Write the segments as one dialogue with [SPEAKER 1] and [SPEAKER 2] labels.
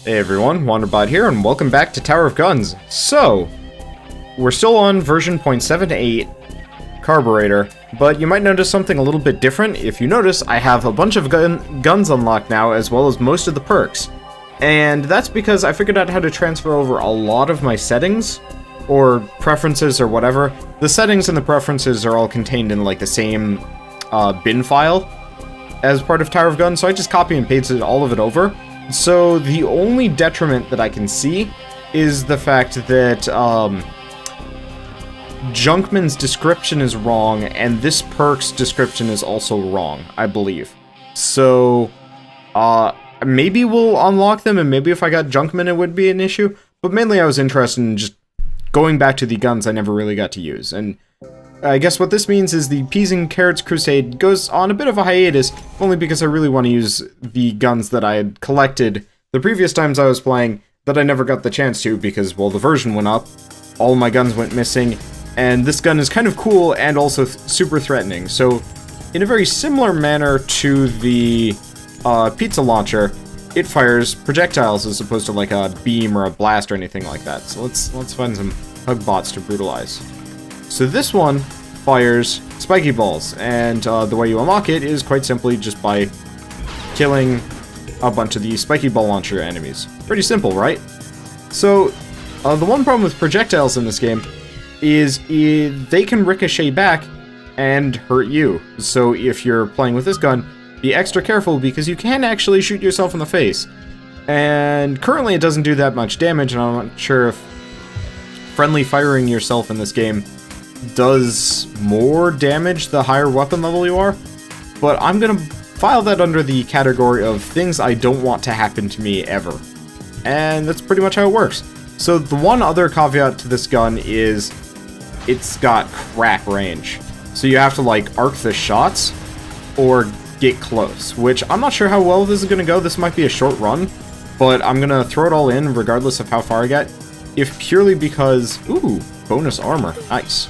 [SPEAKER 1] Hey everyone, Wanderbot here, and welcome back to Tower of Guns. So, we're still on version 0.78 Carburetor, but you might notice something a little bit different. If you notice, I have a bunch of guns unlocked now, as well as most of the perks. And that's because I figured out how to transfer over a lot of my settings, or preferences, or whatever. The settings and the preferences are all contained in like the same bin file as part of Tower of Guns, so I just copy and pasted all of it over. So the only detriment that I can see is the fact that Junkman's description is wrong, and this perk's description is also wrong, I believe. So, maybe we'll unlock them, and maybe if I got Junkman it would be an issue, but mainly I was interested in just going back to the guns I never really got to use, and I guess what this means is the Peas and Carrots Crusade goes on a bit of a hiatus, only because I really want to use the guns that I had collected the previous times I was playing that I never got the chance to because, well, the version went up, all my guns went missing, and this gun is kind of cool and also super threatening. So, in a very similar manner to the pizza launcher, it fires projectiles as opposed to like a beam or a blast or anything like that. So let's find some hug bots to brutalize. So this one fires spiky balls, and the way you unlock it is quite simply just by killing a bunch of the spiky ball launcher enemies. Pretty simple, right? So, the one problem with projectiles in this game is they can ricochet back and hurt you. So if you're playing with this gun, be extra careful because you can actually shoot yourself in the face. And currently it doesn't do that much damage, and I'm not sure if friendly firing yourself in this game does more damage the higher weapon level you are, but I'm gonna file that under the category of things I don't want to happen to me ever. And that's pretty much how it works. So the one other caveat to this gun is it's got crap range. So you have to like arc the shots or get close, which I'm not sure how well this is gonna go. This might be a short run, but I'm gonna throw it all in regardless of how far I get, if purely because, ooh, bonus armor, nice.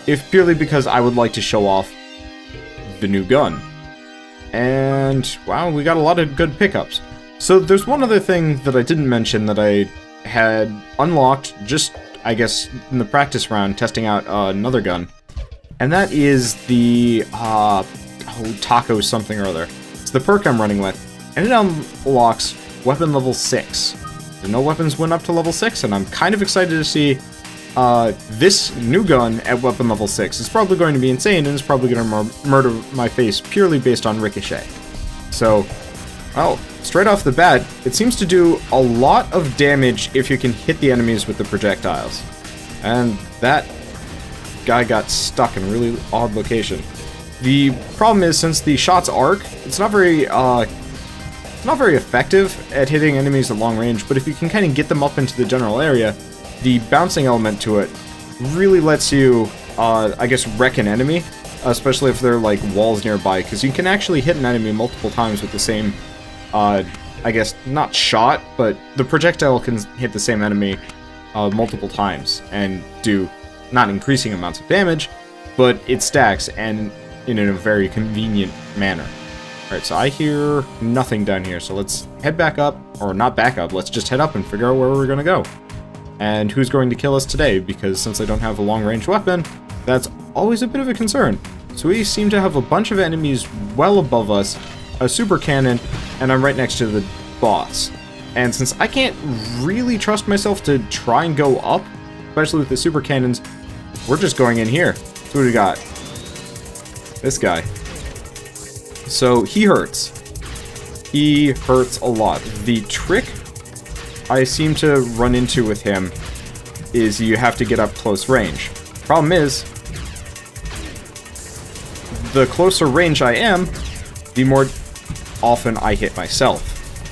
[SPEAKER 1] If purely because I would like to show off the new gun. And, wow, we got a lot of good pickups. So there's one other thing that I didn't mention that I had unlocked just, I guess, in the practice round, testing out another gun. And that is the, Taco something or other. It's the perk I'm running with, and it unlocks weapon level 6. No weapons went up to level 6, and I'm kind of excited to see this new gun at weapon level 6. It's probably going to be insane, and it's probably going to murder my face purely based on ricochet. So, well, straight off the bat, it seems to do a lot of damage if you can hit the enemies with the projectiles. And that guy got stuck in a really odd location. The problem is, since the shots arc, it's not very effective at hitting enemies at long range, but if you can kind of get them up into the general area, the bouncing element to it really lets you, I guess, wreck an enemy, especially if there are, like, walls nearby, because you can actually hit an enemy multiple times with the same, I guess, not shot, but the projectile can hit the same enemy multiple times and do not increasing amounts of damage, but it stacks, and in a very convenient manner. Alright, so I hear nothing down here, so let's head back up, or not back up, let's just head up and figure out where we're gonna go. And who's going to kill us today, because since I don't have a long-range weapon, that's always a bit of a concern. So we seem to have a bunch of enemies well above us, a super cannon, and I'm right next to the boss. And since I can't really trust myself to try and go up, especially with the super cannons, we're just going in here. So what do we got? This guy. So he hurts. He hurts a lot. The trick I seem to run into with him is you have to get up close range. Problem is, the closer range I am, the more often I hit myself.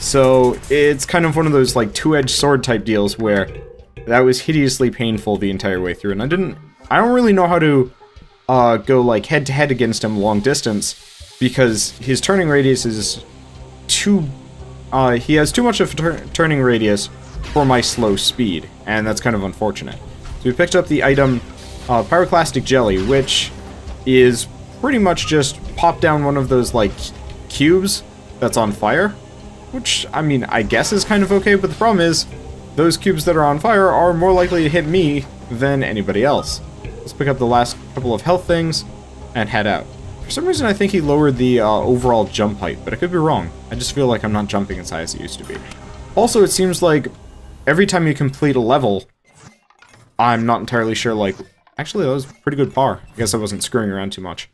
[SPEAKER 1] So it's kind of one of those like two-edged sword type deals where that was hideously painful the entire way through, and I don't really know how to go like head to head against him long distance, because his turning radius is too he has too much of a turning radius for my slow speed, and that's kind of unfortunate. So we picked up the item Pyroclastic Jelly, which is pretty much just pop down one of those like cubes that's on fire. which, I mean, I guess is kind of okay, but the problem is, those cubes that are on fire are more likely to hit me than anybody else. Let's pick up the last couple of health things and head out. For some reason, I think he lowered the overall jump height, but I could be wrong. I just feel like I'm not jumping as high as it used to be. Also, it seems like every time you complete a level, I'm not entirely sure, like... Actually, that was pretty good par. I guess I wasn't screwing around too much.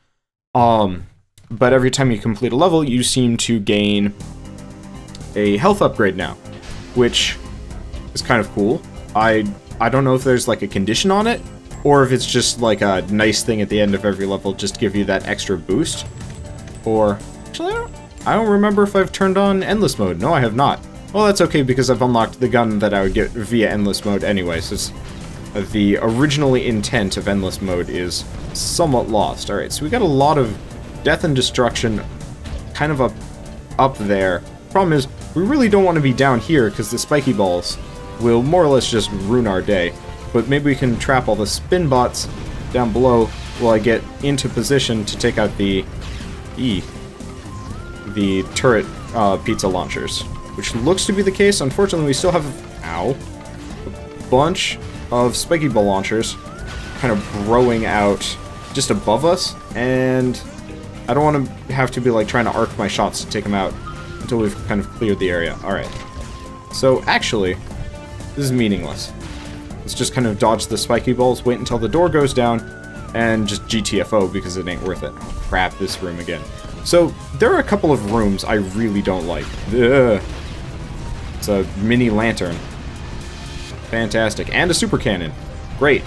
[SPEAKER 1] But every time you complete a level, you seem to gain a health upgrade now, which is kind of cool. I don't know if there's like a condition on it, or if it's just like a nice thing at the end of every level, just to give you that extra boost. Or, actually, I don't remember if I've turned on endless mode. No, I have not. Well, that's okay, because I've unlocked the gun that I would get via endless mode anyway, so the originally intent of endless mode is somewhat lost. Alright, so we got a lot of death and destruction kind of up there. Problem is, we really don't want to be down here, because the spiky balls will more or less just ruin our day. But maybe we can trap all the spin bots down below while I get into position to take out the turret pizza launchers. Which looks to be the case. Unfortunately, we still have a bunch of spiky ball launchers kind of growing out just above us, and I don't want to have to be like trying to arc my shots to take them out until we've kind of cleared the area. Alright. So actually, this is meaningless. Let's just kind of dodge the spiky balls, wait until the door goes down, and just GTFO because it ain't worth it. Oh, crap, this room again. So, there are a couple of rooms I really don't like. Ugh. It's a mini lantern. Fantastic. And a super cannon. Great.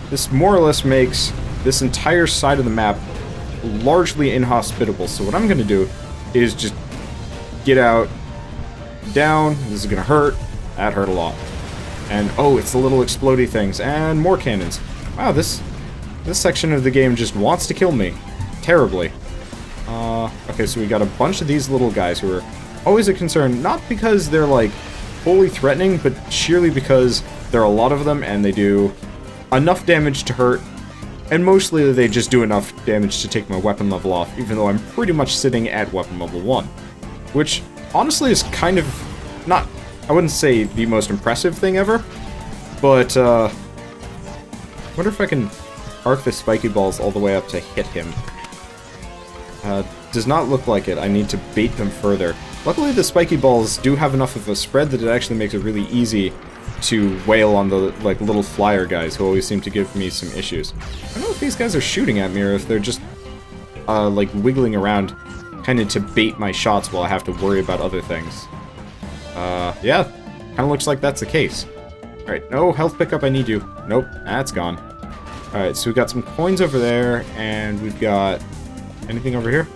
[SPEAKER 1] This more or less makes this entire side of the map largely inhospitable. So what I'm going to do is just get out, down. This is going to hurt. That hurt a lot. And, oh, it's the little explodey things. And more cannons. Wow, this section of the game just wants to kill me. Terribly. Okay, so we got a bunch of these little guys who are always a concern. Not because they're, like, wholly threatening, but sheerly because there are a lot of them and they do enough damage to hurt, and mostly they just do enough damage to take my weapon level off, even though I'm pretty much sitting at weapon level 1. Which, honestly, is kind of not, I wouldn't say the most impressive thing ever, but, I wonder if I can arc the spiky balls all the way up to hit him. Does not look like it. I need to bait them further. Luckily, the spiky balls do have enough of a spread that it actually makes it really easy to wail on the, like, little flyer guys who always seem to give me some issues. I don't know if these guys are shooting at me or if they're just, like, wiggling around kind of to bait my shots while I have to worry about other things. Yeah, kind of looks like that's the case. Alright, no health pickup, I need you. Nope, that's gone. Alright, so we've got some coins over there, and we've got anything over here?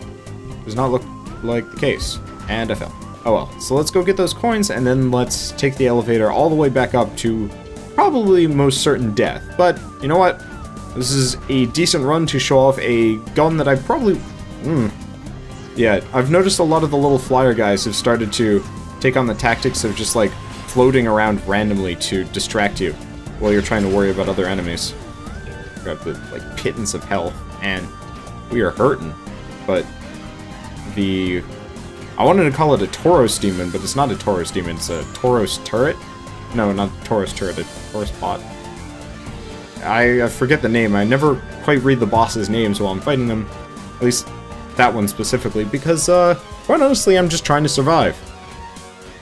[SPEAKER 1] Does not look like the case. And I fell. Oh well. So let's go get those coins, and then let's take the elevator all the way back up to probably most certain death. But, you know what? This is a decent run to show off a gun that I probably... Yeah, I've noticed a lot of the little flyer guys have started to take on the tactics of just, like, floating around randomly to distract you while you're trying to worry about other enemies. Grab the, like, pittance of health, and we are hurting. But the... I wanted to call it a Tauros demon, but it's not a Tauros demon, it's a Tauros turret? No, not a Tauros turret, a Tauros bot. I forget the name. I never quite read the boss's names while I'm fighting them. At least that one specifically, because, quite honestly, I'm just trying to survive.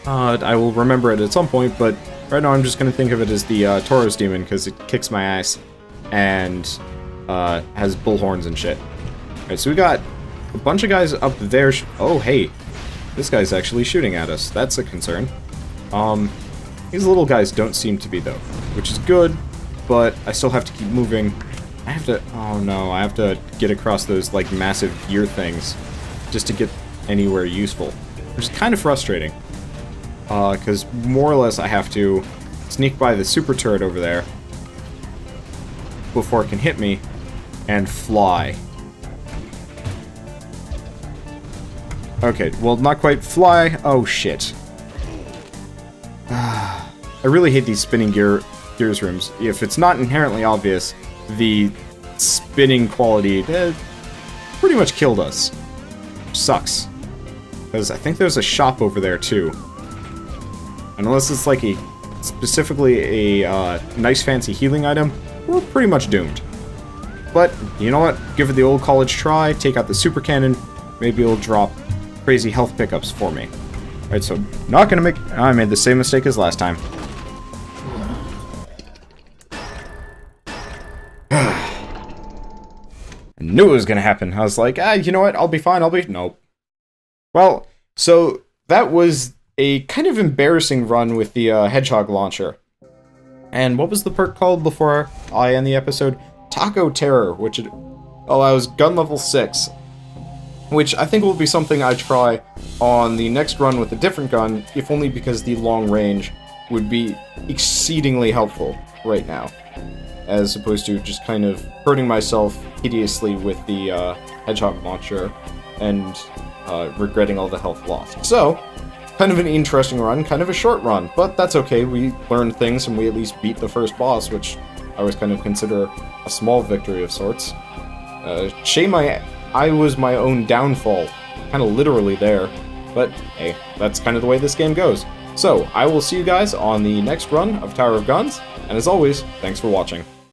[SPEAKER 1] I will remember it at some point, but right now I'm just going to think of it as the Tauros demon, because it kicks my ass and has bullhorns and shit. Alright, so we got a bunch of guys up there. Oh, hey. This guy's actually shooting at us. That's a concern. These little guys don't seem to be, though, which is good, but I still have to keep moving. I have to... Oh, no. I have to get across those, like, massive gear things just to get anywhere useful, which is kind of frustrating. Because more or less I have to sneak by the super turret over there before it can hit me and fly. Okay, well, not quite fly. Oh, shit. I really hate these spinning gears rooms. If it's not inherently obvious, the spinning quality pretty much killed us. Sucks. Because I think there's a shop over there, too. Unless it's like specifically a nice fancy healing item, we're pretty much doomed. But, you know what? Give it the old college try, take out the super cannon, maybe it'll drop crazy health pickups for me. Alright, so not gonna make... I made the same mistake as last time. I knew it was gonna happen. I was like, you know what? I'll be fine, Nope. Well, so that was a kind of embarrassing run with the hedgehog launcher. And what was the perk called before I end the episode? Taco Terror, which allows gun level 6. Which I think will be something I try on the next run with a different gun, if only because the long range would be exceedingly helpful right now. As opposed to just kind of hurting myself hideously with the hedgehog launcher and regretting all the health lost. So, kind of an interesting run, kind of a short run, but that's okay. We learned things and we at least beat the first boss, which I always kind of consider a small victory of sorts. Shame I was my own downfall, kind of literally there, but hey, that's kind of the way this game goes. So, I will see you guys on the next run of Tower of Guns, and as always, thanks for watching.